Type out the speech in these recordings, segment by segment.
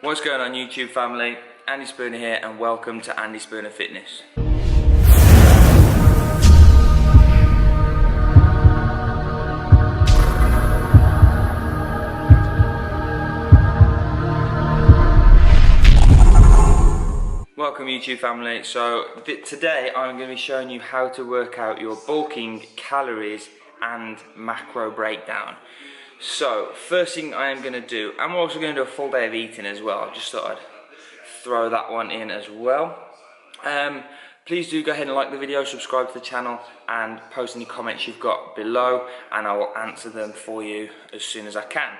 What's going on YouTube family? Andy Spooner here and welcome to Andy Spooner Fitness. Welcome YouTube family. So today I'm going to be showing you how to work out your bulking, calories and macro breakdown. So first thing I am going to do, I'm also going to do a full day of eating as well. I just thought I'd throw that one in as well. Please do go ahead and like the video, subscribe to the channel and post any comments you've got below and I will answer them for you as soon as I can.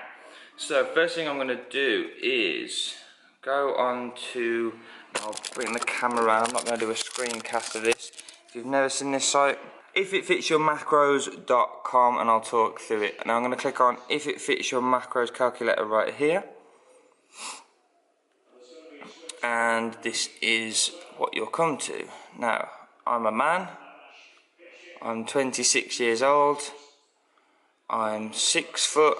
So first thing I'm going to do is go on to, I'll bring the camera around, I'm not going to do a screencast of this. If you've never seen this site, ifitfitsyourmacros.com, and I'll talk through it. Now I'm going to click on If It Fits Your Macros calculator right here. And this is what you'll come to. Now, I'm a man, I'm 26 years old, I'm 6'1".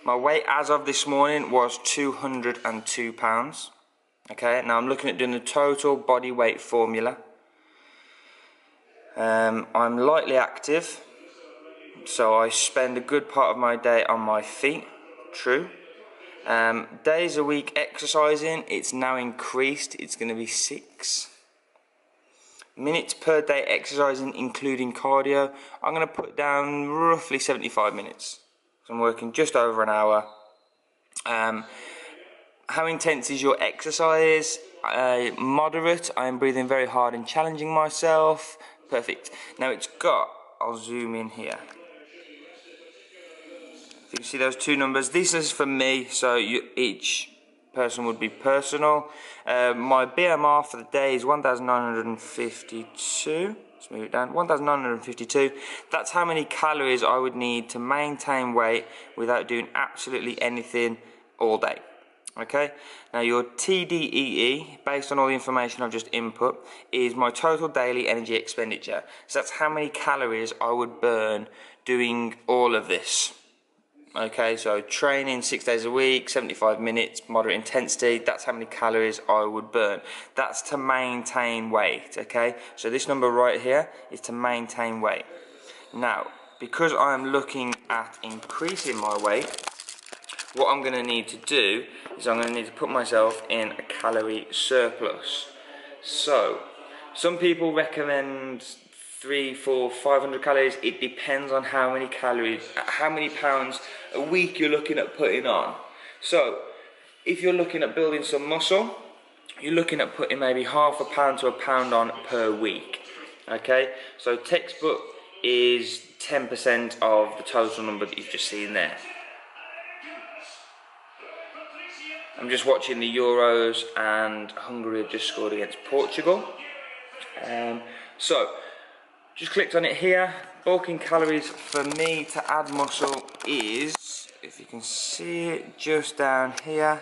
My weight as of this morning was 202 pounds. Okay, now I'm looking at doing the total body weight formula. I'm lightly active, so I spend a good part of my day on my feet, true. Days a week exercising, it's now increased, it's going to be 6. Minutes per day exercising including cardio, I'm going to put down roughly 75 minutes. So I'm working just over an hour. How intense is your exercise? Moderate. I'm breathing very hard and challenging myself. Perfect. Now it's got, I'll zoom in here. You can see those two numbers. This is for me, so each person would be personal. My BMR for the day is 1,952. Let's move it down. 1,952. That's how many calories I would need to maintain weight without doing absolutely anything all day. Okay, now your TDEE, based on all the information I've just input, is my total daily energy expenditure. So that's how many calories I would burn doing all of this. Okay, so training 6 days a week, 75 minutes, moderate intensity, that's how many calories I would burn. That's to maintain weight, okay? So this number right here is to maintain weight. Now, because I'm looking at increasing my weight, what I'm going to need to do is I'm going to need to put myself in a calorie surplus. So, some people recommend 300, 400, 500 calories. It depends on how many calories, how many pounds a week you're looking at putting on. So, if you're looking at building some muscle, you're looking at putting maybe half a pound to a pound on per week. Okay, so textbook is 10% of the total number that you've just seen there. I'm just watching the Euros and Hungary have just scored against Portugal. So, just clicked on it here. Bulking calories for me to add muscle is, if you can see it just down here,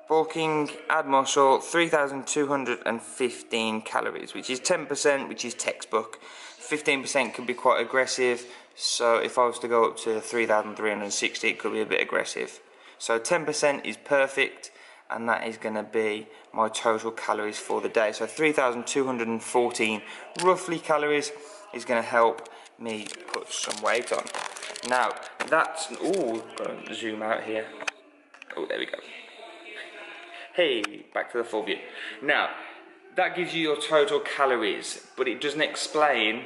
bulking, add muscle, 3,215 calories, which is 10%, which is textbook. 15% could be quite aggressive, so if I was to go up to 3,360, it could be a bit aggressive. So 10% is perfect, and that is going to be my total calories for the day. So 3,214 roughly calories is going to help me put some weight on. Now that's, go and zoom out here. Oh, there we go. Hey, back to the full view. Now that gives you your total calories, but it doesn't explain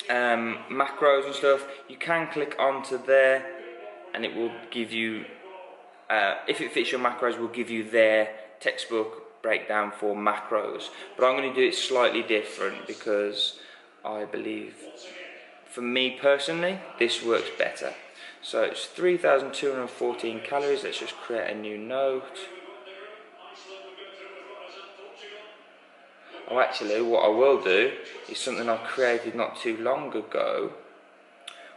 macros and stuff. You can click onto there, and it will give you. If It Fits Your Macros will give you their textbook breakdown for macros, but I'm going to do it slightly different because I believe, for me personally, this works better. So it's 3,214 calories. Let's just create a new note. Oh, actually, what I will do is something I created not too long ago,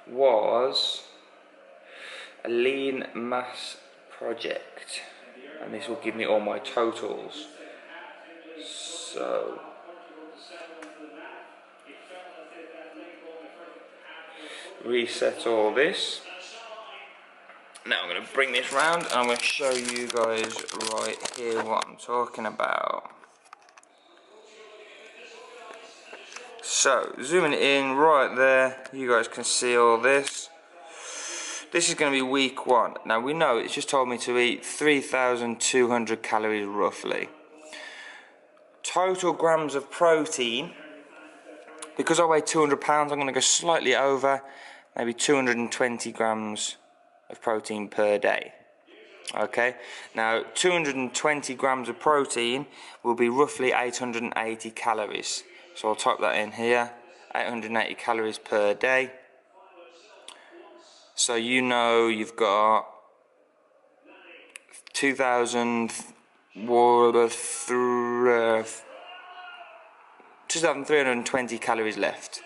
was a lean mass project, and this will give me all my totals. So reset all this, Now I'm going to bring this round and I'm going to show you guys right here what I'm talking about. So, zooming in right there, you guys can see all this. This is going to be week 1. Now we know it's just told me to eat 3,200 calories roughly. Total grams of protein, because I weigh 200 pounds, I'm going to go slightly over, maybe 220 grams of protein per day. Okay, now 220 grams of protein will be roughly 880 calories. So I'll type that in here, 880 calories per day. So you know you've got 2,320 calories left.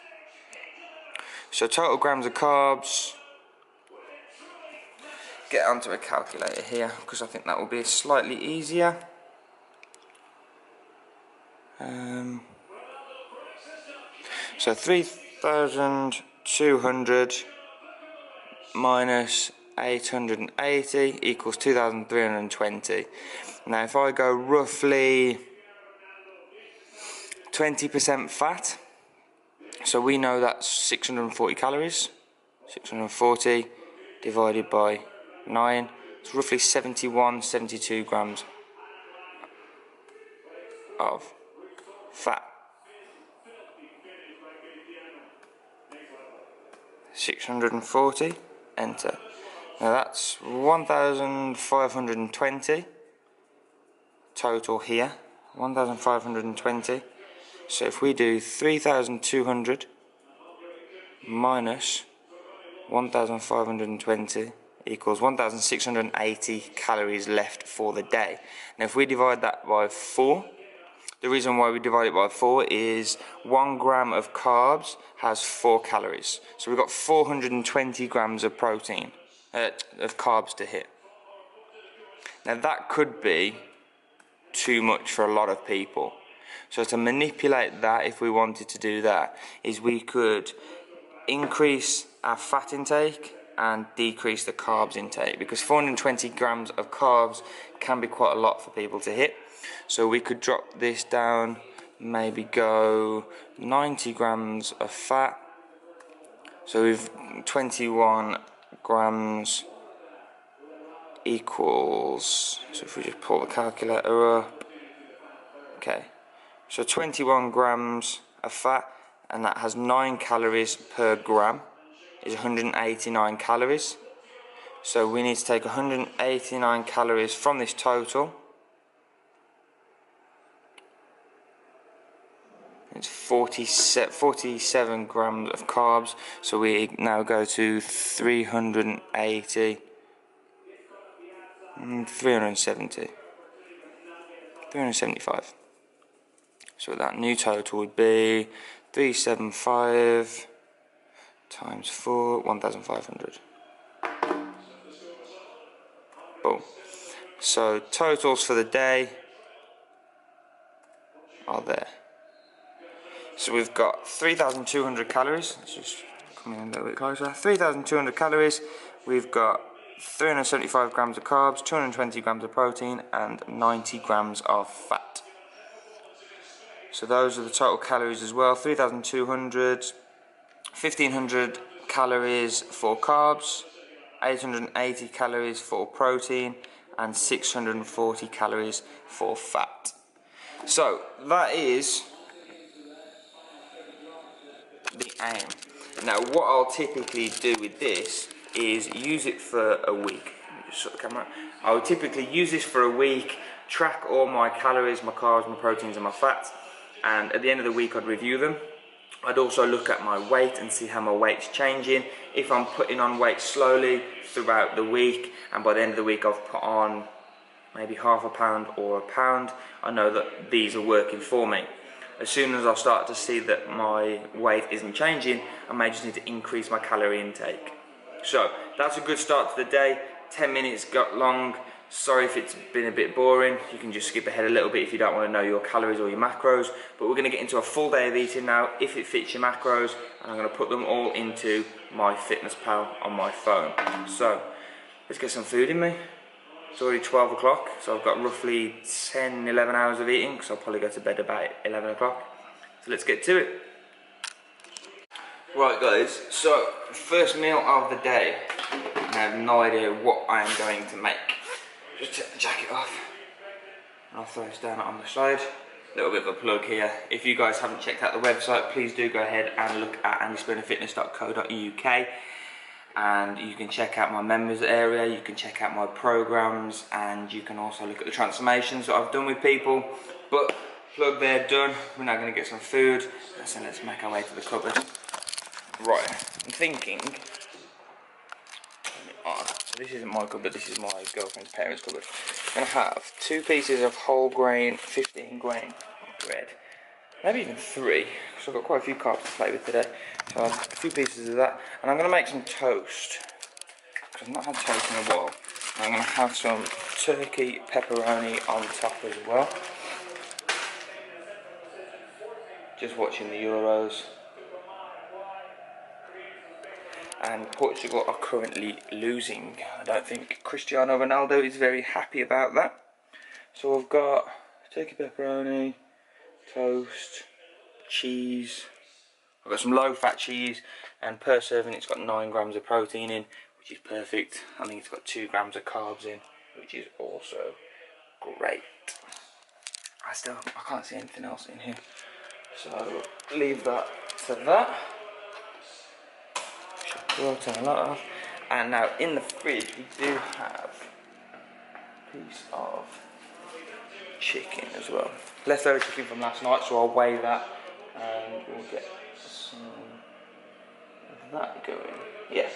So total grams of carbs, get onto a calculator here because I think that will be slightly easier. So 3,200 minus 880 equals 2,320. Now if I go roughly 20% fat, so we know that's 640 calories. 640 divided by 9, it's roughly 72 grams of fat. 640, enter. Now that's 1,520 total here, 1,520. So if we do 3,200 minus 1,520 equals 1,680 calories left for the day. Now if we divide that by 4, the reason why we divide it by 4 is 1 gram of carbs has 4 calories. So we've got 420 grams of protein, of carbs to hit. Now that could be too much for a lot of people. So to manipulate that, if we wanted to do that, is we could increase our fat intake and decrease the carbs intake, because 420 grams of carbs can be quite a lot for people to hit. So we could drop this down, maybe go 90 grams of fat. So we've 21 grams equals, so if we just pull the calculator up, okay, so 21 grams of fat, and that has 9 calories per gram, is 189 calories. So we need to take 189 calories from this total. It's 47 grams of carbs, so we now go to 380, 370, 375. So that new total would be 375 times 4, 1,500. Boom. So totals for the day are there. So we've got 3,200 calories. Let's just come in a little bit closer. 3,200 calories. We've got 375 grams of carbs, 220 grams of protein, and 90 grams of fat. So those are the total calories as well. 3,200, 1,500 calories for carbs, 880 calories for protein, and 640 calories for fat. So that is the aim. Now what I'll typically do with this is use it for a week. Let me just shut the camera. I would typically use this for a week, track all my calories, my carbs, my proteins and my fats, and at the end of the week I'd review them. I'd also look at my weight and see how my weight's changing. If I'm putting on weight slowly throughout the week, and by the end of the week I've put on maybe half a pound or a pound, I know that these are working for me. As soon as I start to see that my weight isn't changing, I may just need to increase my calorie intake. So that's a good start to the day. 10 minutes got long. Sorry if it's been a bit boring. You can just skip ahead a little bit if you don't want to know your calories or your macros. But we're going to get into a full day of eating now, if it fits your macros, and I'm going to put them all into my Fitness Pal on my phone. So let's get some food in me. It's already 12 o'clock, so I've got roughly 10, 11 hours of eating, so I'll probably go to bed about 11 o'clock. So let's get to it. Right guys, so first meal of the day. I have no idea what I am going to make. Just take the jacket off and I'll throw this down on the side. A little bit of a plug here. If you guys haven't checked out the website, please do go ahead and look at andy.james.spooner.co.uk, and you can check out my members area, you can check out my programs, and you can also look at the transformations that I've done with people. But plug there, done. We're now going to get some food, so let's make our way to the cupboard. Right, I'm thinking, so this isn't my cupboard, this is my girlfriend's parents' cupboard. I'm going to have 2 pieces of whole grain, 15 grain bread. Maybe even 3, because I've got quite a few carbs to play with today. So I'll have a few pieces of that. And I'm going to make some toast, because I've not had toast in a while. And I'm going to have some turkey pepperoni on top as well. Just watching the Euros. And Portugal are currently losing. I don't think Cristiano Ronaldo is very happy about that. So I've got turkey pepperoni, toast, cheese. I've got some low-fat cheese, and per serving it's got 9 grams of protein in, which is perfect. I think it's got 2 grams of carbs in, which is also great. I can't see anything else in here, so leave that to that. We'll turn a lot off. And now in the fridge we do have a piece of chicken as well. Leftover chicken from last night, so I'll weigh that and we'll get some of that going. Yeah.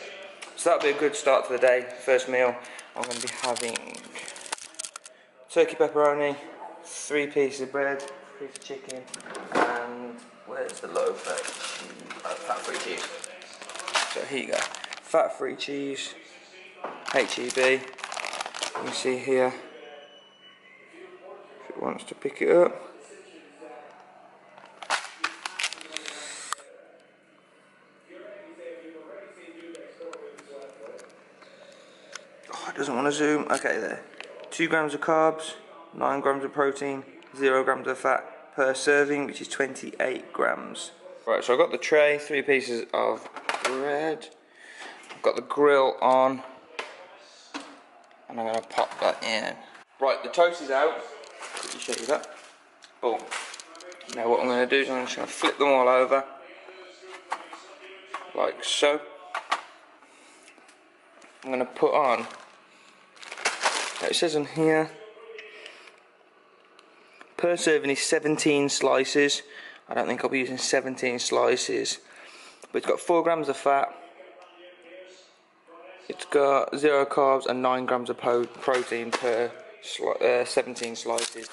So that'll be a good start to the day. First meal, I'm going to be having turkey pepperoni, 3 pieces of bread, 1 piece of chicken, and where's the low fat cheese? Oh, fat-free cheese. So here you go, fat-free cheese, HEB, you can see here, if it wants to pick it up. Oh, it doesn't want to zoom, okay there. 2 grams of carbs, 9 grams of protein, 0 grams of fat per serving, which is 28 grams. Right, so I've got the tray, 3 pieces of bread. I've got the grill on, and I'm going to pop that in. Right, the toast is out. Let me show you that. Boom. Now what I'm going to do is I'm just going to flip them all over, like so. I'm going to put on, it says on here, per serving is 17 slices. I don't think I'll be using 17 slices, but it's got 4 grams of fat. It's got 0 carbs and 9 grams of protein per 17 slices.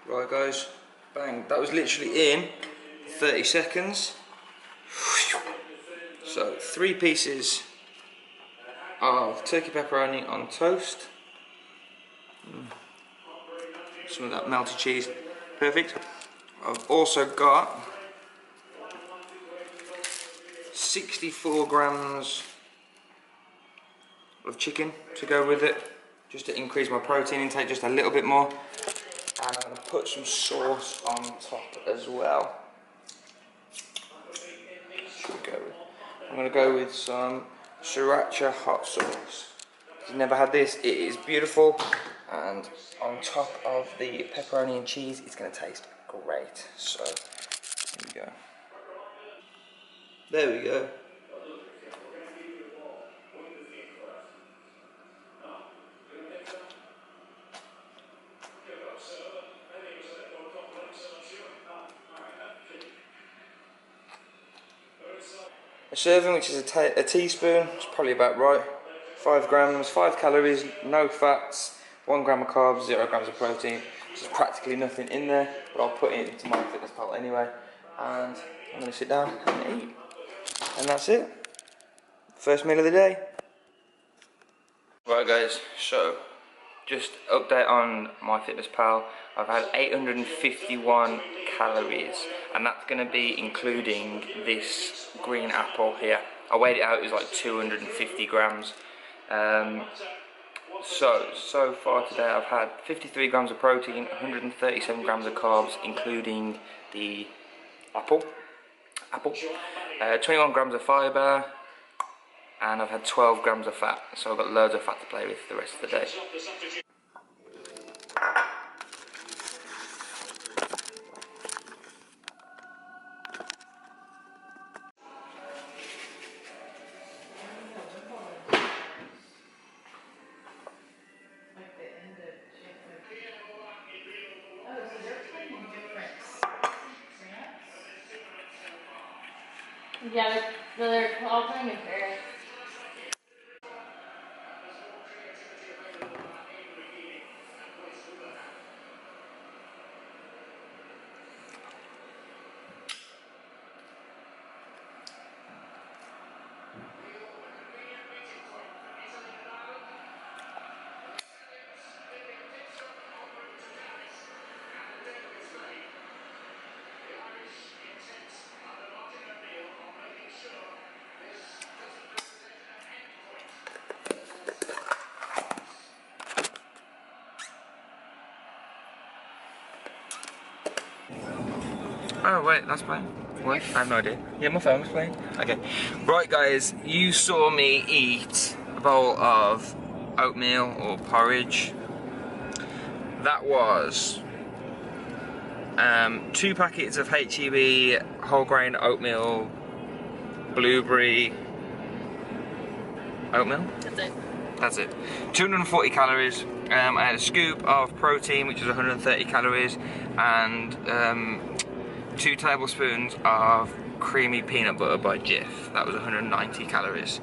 Right guys, bang, that was literally in 30 seconds. So 3 pieces of turkey pepperoni on toast. Some of that melted cheese, perfect. I've also got 64 grams of chicken to go with it, just to increase my protein intake just a little bit more. And I'm going to put some sauce on top as well. I'm going to go with some sriracha hot sauce. If you've never had this, it is beautiful, and on top of the pepperoni and cheese, it's going to taste great. So, here we go. There we go. A serving, which is a teaspoon, it's probably about right. 5 grams, 5 calories, no fats, 1 gram of carbs, 0 grams of protein. There's practically nothing in there, but I'll put it into my fitness pal anyway. And I'm going to sit down and eat. And that's it. First meal of the day. Right guys, so just update on my fitness pal. I've had 851 calories, and that's going to be including this green apple here. I weighed it out, it was like 250 grams. So far today I've had 53 grams of protein, 137 grams of carbs, including the apple, 21 grams of fibre, and I've had 12 grams of fat, so I've got loads of fat to play with the rest of the day. Yeah, they're all playing in Paris. Oh wait, that's playing. What? I have no idea. Yeah, my phone was playing. Okay. Right guys, you saw me eat a bowl of oatmeal or porridge. That was 2 packets of HEB whole grain oatmeal, blueberry oatmeal. That's it. That's it. 240 calories. I had a scoop of protein, which was 130 calories, and 2 tablespoons of creamy peanut butter by Jif. That was 190 calories.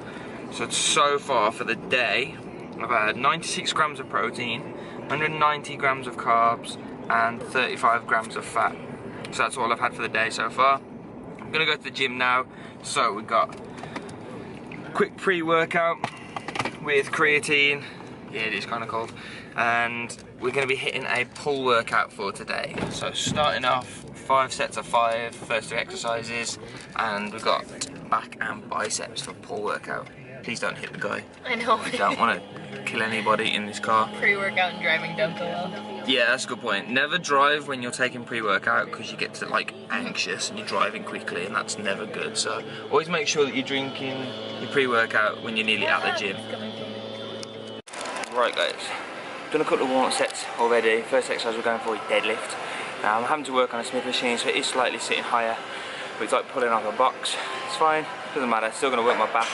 So far for the day, I've had 96 grams of protein, 190 grams of carbs, and 35 grams of fat. So that's all I've had for the day so far. I'm gonna go to the gym now. So we've got quick pre-workout with creatine. Yeah, it is kind of cold. And we're going to be hitting a pull workout for today. So starting off, 5 sets of 5, first 2 exercises, and we've got back and biceps for pull workout. Please don't hit the guy. I know. We don't want to kill anybody in this car. Pre-workout and driving don't go well. Yeah, that's a good point. Never drive when you're taking pre-workout because you get to like anxious and you're driving quickly, and that's never good. So always make sure that you're drinking your pre-workout when you're nearly at the gym. Right guys, done a couple of warm-up sets already. First exercise we're going for is deadlift. Now I'm having to work on a Smith machine, so it is slightly sitting higher, but it's like pulling off a box. It's fine, doesn't matter. Still going to work my back,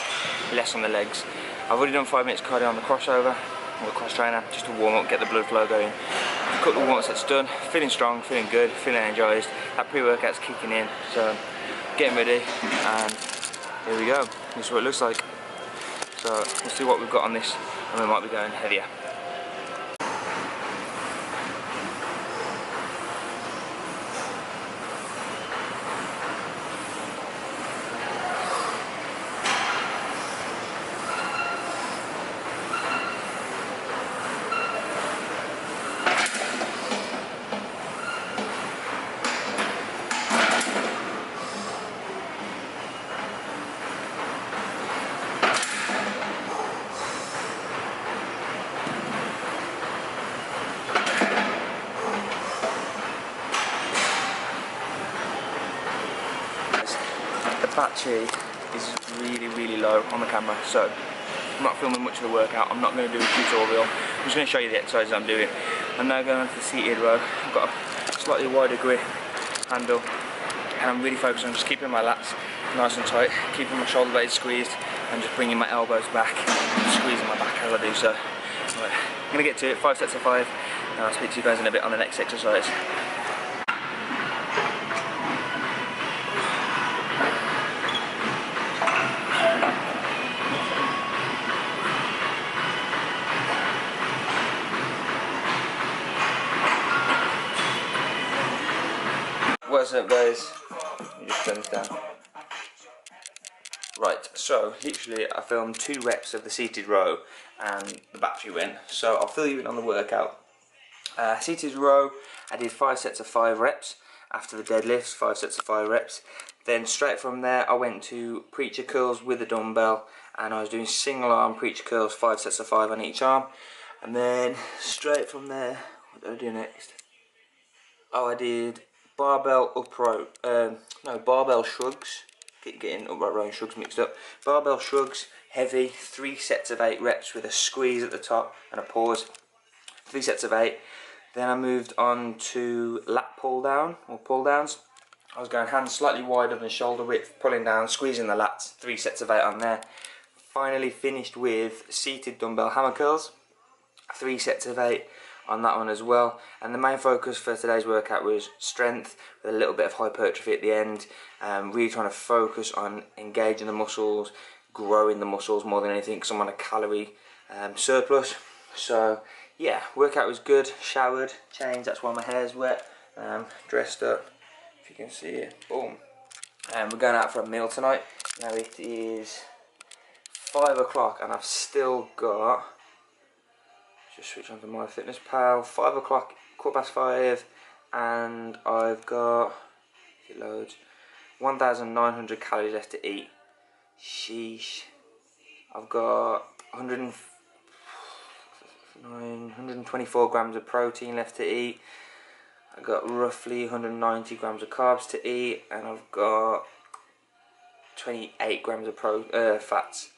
less on the legs. I've already done 5 minutes cardio on the crossover, or the cross trainer, just to warm up, get the blood flow going. A couple of warm-up sets done, feeling strong, feeling good, feeling energized. That pre-workout's kicking in, so getting ready, and here we go. This is what it looks like. So we'll see what we've got on this, and we might be going heavier. Battery is really low on the camera, so I'm not filming much of the workout. I'm not going to do a tutorial. I'm just going to show you the exercises I'm doing. I'm now going on to the seated row. I've got a slightly wider grip handle, and I'm really focused on just keeping my lats nice and tight, keeping my shoulder blades squeezed, and just bringing my elbows back, and squeezing my back as I do so. Right, I'm going to get to it, 5 sets of 5, and I'll speak to you guys in a bit on the next exercise. What's up, guys? You just turn this down. Right, so literally I filmed 2 reps of the seated row and the battery went. So I'll fill you in on the workout. Seated row, I did 5 sets of 5 reps. After the deadlifts, 5 sets of 5 reps. Then straight from there I went to preacher curls with a dumbbell, and I was doing single arm preacher curls, 5 sets of 5 on each arm. And then straight from there, what did I do next? Oh, I did barbell upright, barbell shrugs. Getting upright row and shrugs mixed up. Barbell shrugs, heavy, 3 sets of 8 reps with a squeeze at the top and a pause. 3 sets of 8. Then I moved on to lat pull down, or pull downs. I was going hands slightly wider than shoulder width, pulling down, squeezing the lats, 3 sets of 8 on there. Finally finished with seated dumbbell hammer curls, 3 sets of 8 on that one as well. And the main focus for today's workout was strength with a little bit of hypertrophy at the end. Really trying to focus on engaging the muscles, growing the muscles more than anything, because I'm on a calorie surplus. So yeah, workout was good. Showered, changed, that's why my hair's wet. Dressed up, if you can see it, boom. We're going out for a meal tonight. Now it is 5 o'clock and I've still got, just switch on to MyFitnessPal, 5 o'clock, 5:15, and I've got, if it loads, 1,900 calories left to eat. Sheesh. I've got 124 grams of protein left to eat. I've got roughly 190 grams of carbs to eat, and I've got 28 grams of fats.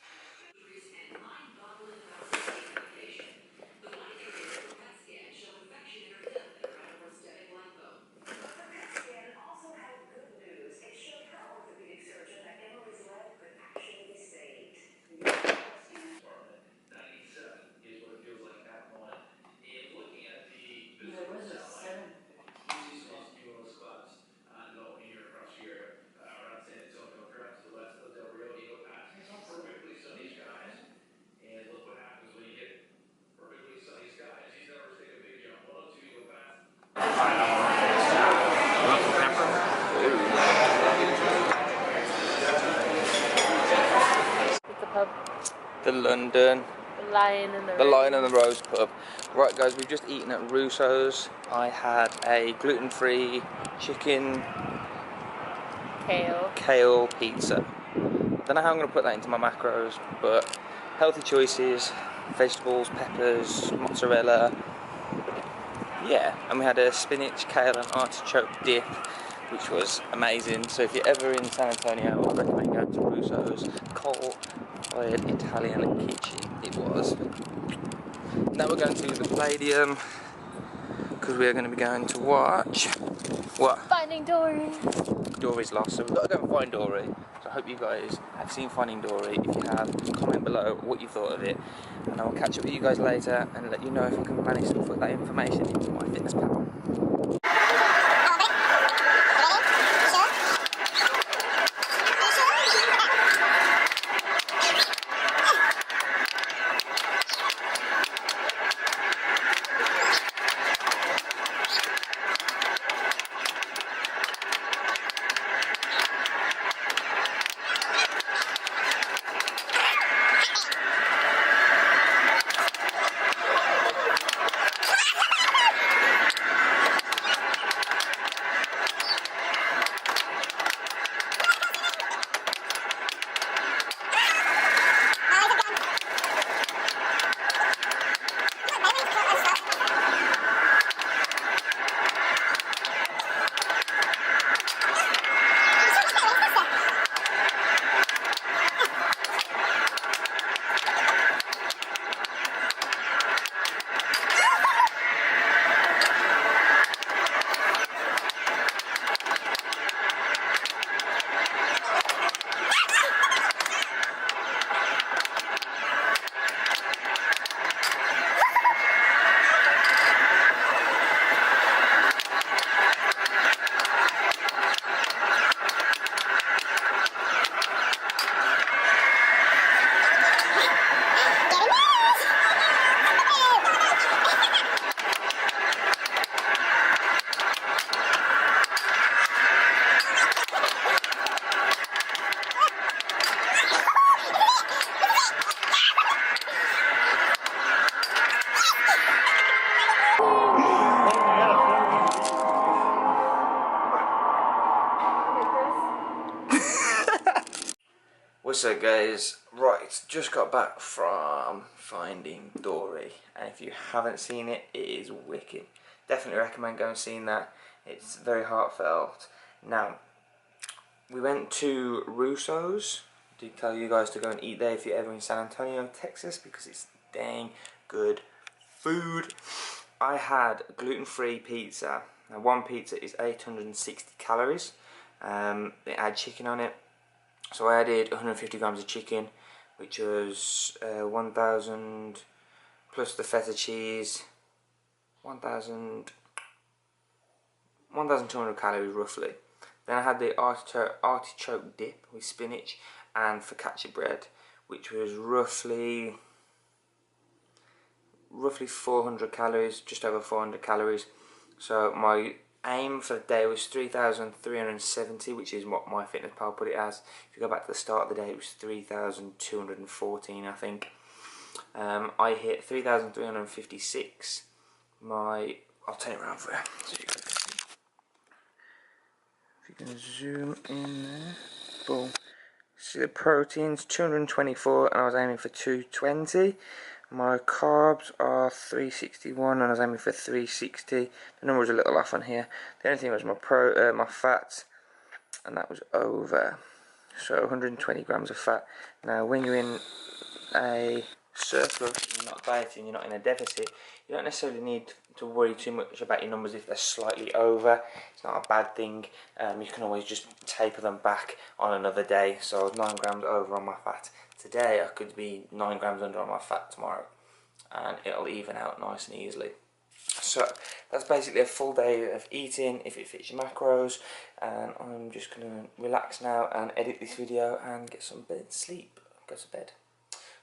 The London, The Lion and the Lion and the Rose pub. Right guys, we've just eaten at Russo's. I had a gluten-free chicken kale pizza. Don't know how I'm going to put that into my macros, but healthy choices, vegetables, peppers, mozzarella. Yeah, and we had a spinach, kale and artichoke dip, which was amazing. So if you're ever in San Antonio, I recommend going to Russo's. Coal-fired Italian kitchen it was. Now we're going to the Palladium, because we're going to be going to watch, what? Finding Dory. Dory's lost, so we've got to go and find Dory. So I hope you guys have seen Finding Dory. If you have, comment below what you thought of it, and I will catch up with you guys later and let you know if I can manage to put that information into MyFitnessPal. What's up guys? Right, just got back from Finding Dory, and if you haven't seen it, it is wicked. Definitely recommend going and seeing that. It's very heartfelt. Now, we went to Russo's. I did tell you guys to go and eat there if you're ever in San Antonio, Texas, because it's dang good food. I had gluten-free pizza. Now, one pizza is 860 calories. It had chicken on it. So I added 150 grams of chicken, which was 1,000 plus the feta cheese, 1,200 calories roughly. Then I had the artichoke dip with spinach and focaccia bread, which was roughly 400 calories, just over 400 calories. So my aim for the day was 3,370, which is what MyFitnessPal put it as. If you go back to the start of the day, it was 3,214, I think. I hit 3,356. I'll turn it around for you. So you can see. If you can zoom in there, boom. See the proteins, 224, and I was aiming for 220. My carbs are 361 and I was aiming for 360. The number was a little off on here. The only thing was my fat, and that was over. So 120 grams of fat. Now when you're in a surplus, you're not dieting, you're not in a deficit, you don't necessarily need to worry too much about your numbers if they're slightly over. It's not a bad thing. You can always just taper them back on another day. So I was 9 grams over on my fat today. I could be 9 grams under on my fat tomorrow, and it'll even out nice and easily. So that's basically a full day of eating if it fits your macros, and I'm just going to relax now and edit this video and get some sleep, go to bed.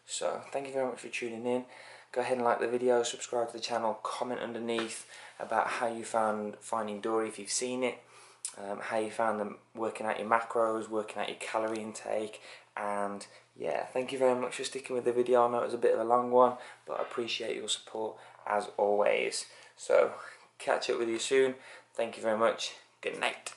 So thank you very much for tuning in. Go ahead and like the video, subscribe to the channel, comment underneath about how you found Finding Dory if you've seen it, how you found them working out your macros, working out your calorie intake, and yeah, thank you very much for sticking with the video. I know it was a bit of a long one, but I appreciate your support as always. So catch up with you soon. Thank you very much. Good night.